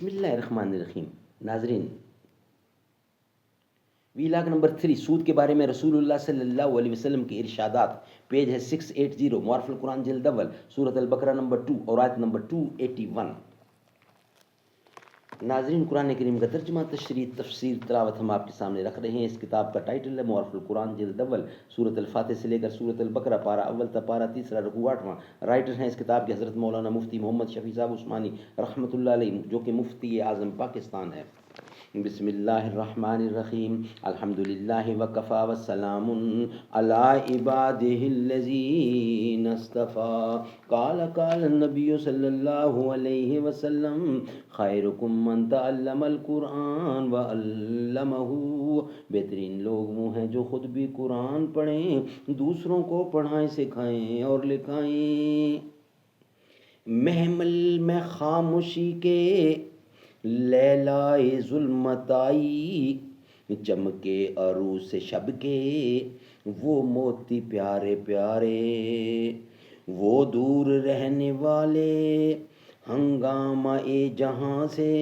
بسم اللہ الرحمن الرحیم. ناظرین، ویلاگ نمبر 3 سود کے بارے میں رسول اللہ صلی اللہ علیہ وسلم کے ارشادات. پیج ہے 680، معارف القرآن جلد اول، سورۃ البقرہ نمبر 2 اور آیت نمبر 281. ناظرین، قرآن کریم کا ترجمہ، تشریح، تفسیر، تلاوت ہم آپ کے سامنے رکھ رہے ہیں. اس کتاب کا ٹائٹل ہے معارف القرآن جلد اول، سورۃ الفاتح سے لے کر سورۃ البقرہ، پارہ اول تا پارہ تیسرا، رکوع 8واں. رائٹر ہیں اس کتاب کے حضرت مولانا مفتی محمد شفیع صاحب عثمانی رحمۃ اللہ علیہ، جو کہ مفتی اعظم پاکستان ہے. بسم اللہ الرحمن الرحیم. الحمدللہ وکفی وسلام علی عبادہ الذین اصطفی. قال النبی صلی اللہ علیہ وسلم خیرکم من تعلم القرآن وعلمہ. بہترین لوگ وہ ہیں جو خود بھی قرآن پڑھیں، دوسروں کو پڑھائیں، سکھائیں اور لکھائیں. محمل میں خاموشی کے لیلائے ظلمت آئی، چمکے عروس شب کے وہ موتی پیارے پیارے. وہ دور رہنے والے ہنگامہ جہاں سے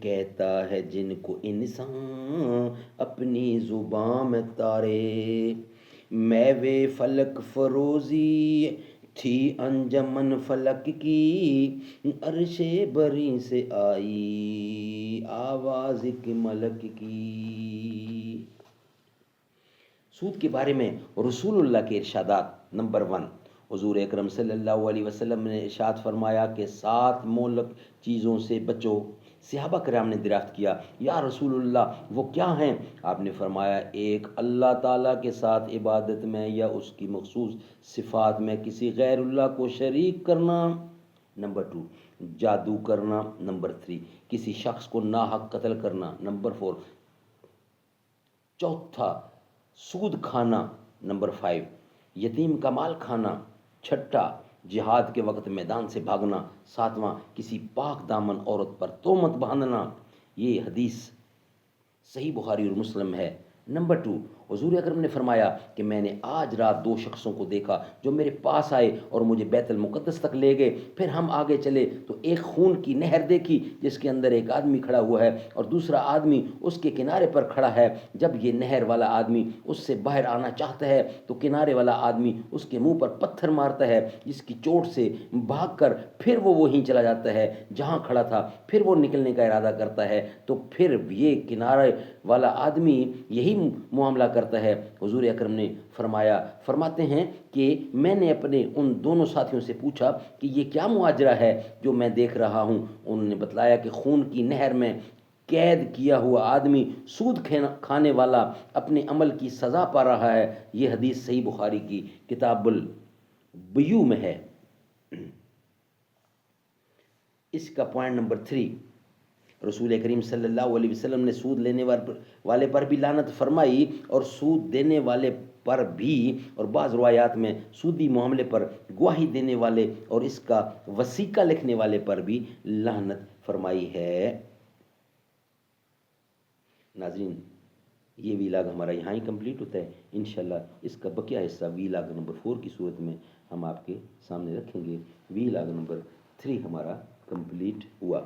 کہتا ہے جن کو انسان اپنی زبان میں تارے. میوے فلک فروزی تھی انجمن فلک کی، عرش بری سے آئی آواز ایک ملک کی. سود کے بارے میں رسول اللہ کے ارشادات. نمبر 1، حضور اکرم صلی اللہ علیہ وسلم نے ارشاد فرمایا کہ 7 مہلک چیزوں سے بچو. صحابہ کرام نے دریافت کیا، یا رسول اللہ وہ کیا ہیں؟ آپ نے فرمایا، 1، اللہ تعالیٰ کے ساتھ عبادت میں یا اس کی مخصوص صفات میں کسی غیر اللہ کو شریک کرنا. نمبر 2، جادو کرنا. نمبر 3، کسی شخص کو ناحق قتل کرنا. نمبر 4، چوتھا، سود کھانا. نمبر 5، یتیم کا مال کھانا. چھٹا، جہاد کے وقت میدان سے بھاگنا. 7واں، کسی پاک دامن عورت پر تہمت باندھنا. یہ حدیث صحیح بخاری اور مسلم ہے. نمبر 2، حضور اکرم نے فرمایا کہ میں نے آج رات 2 شخصوں کو دیکھا جو میرے پاس آئے اور مجھے بیت المقدس تک لے گئے. پھر ہم آگے چلے تو ایک خون کی نہر دیکھی جس کے اندر ایک آدمی کھڑا ہوا ہے اور دوسرا آدمی اس کے کنارے پر کھڑا ہے. جب یہ نہر والا آدمی اس سے باہر آنا چاہتا ہے تو کنارے والا آدمی اس کے منہ پر پتھر مارتا ہے، جس کی چوٹ سے بھاگ کر پھر وہ وہیں چلا جاتا ہے جہاں کھڑا تھا. پھر وہ نکلنے کا ارادہ کرتا ہے تو پھر یہ کنارے والا آدمی یہی معاملہ کرتا ہے. حضور اکرم نے فرماتے ہیں کہ میں نے اپنے ان دونوں ساتھیوں سے پوچھا کہ یہ کیا مواجرہ ہے جو میں دیکھ رہا ہوں؟ انہوں نے بتلایا کہ خون کی نہر میں قید کیا ہوا آدمی، سود کھانے والا، اپنے عمل کی سزا پا رہا ہے. یہ حدیث صحیح بخاری کی کتاب البیوع میں ہے. اس کا پوائنٹ نمبر 3، رسول کریم صلی اللہ علیہ وسلم نے سود لینے والے پر بھی لعنت فرمائی اور سود دینے والے پر بھی، اور بعض روایات میں سودی معاملے پر گواہی دینے والے اور اس کا وثیقہ لکھنے والے پر بھی لعنت فرمائی ہے. ناظرین، یہ ویلاگ ہمارا یہاں ہی کمپلیٹ ہوتا ہے. انشاءاللہ اس کا بقیہ حصہ ویلاگ نمبر 4 کی صورت میں ہم آپ کے سامنے رکھیں گے. ویلاگ نمبر 3 ہمارا کمپلیٹ ہوا.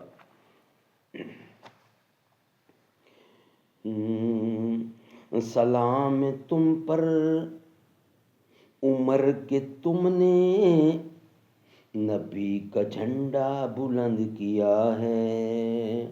سلام تم پر عمر کہ تم نے نبی کا جھنڈا بلند کیا ہے.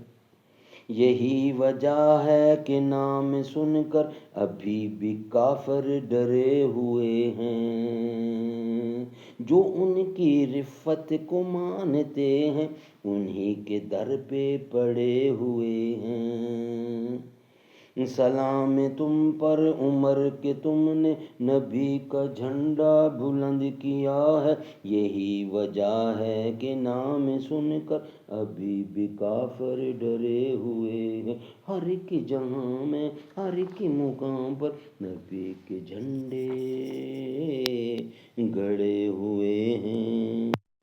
یہی وجہ ہے کہ نام سن کر ابھی بھی کافر ڈرے ہوئے ہیں. جو ان کی رفت کو مانتے ہیں انہی کے در پہ پڑے ہوئے ہیں. سلام تم پر عمر کہ تم نے نبی کا جھنڈا بلند کیا ہے. یہی وجہ ہے کہ نام سن کر ابھی بھی کافر ڈرے ہوئے ہیں. ہر ایک جہاں میں ہر ایک مقام پر نبی کے جھنڈے گڑے ہوئے ہیں.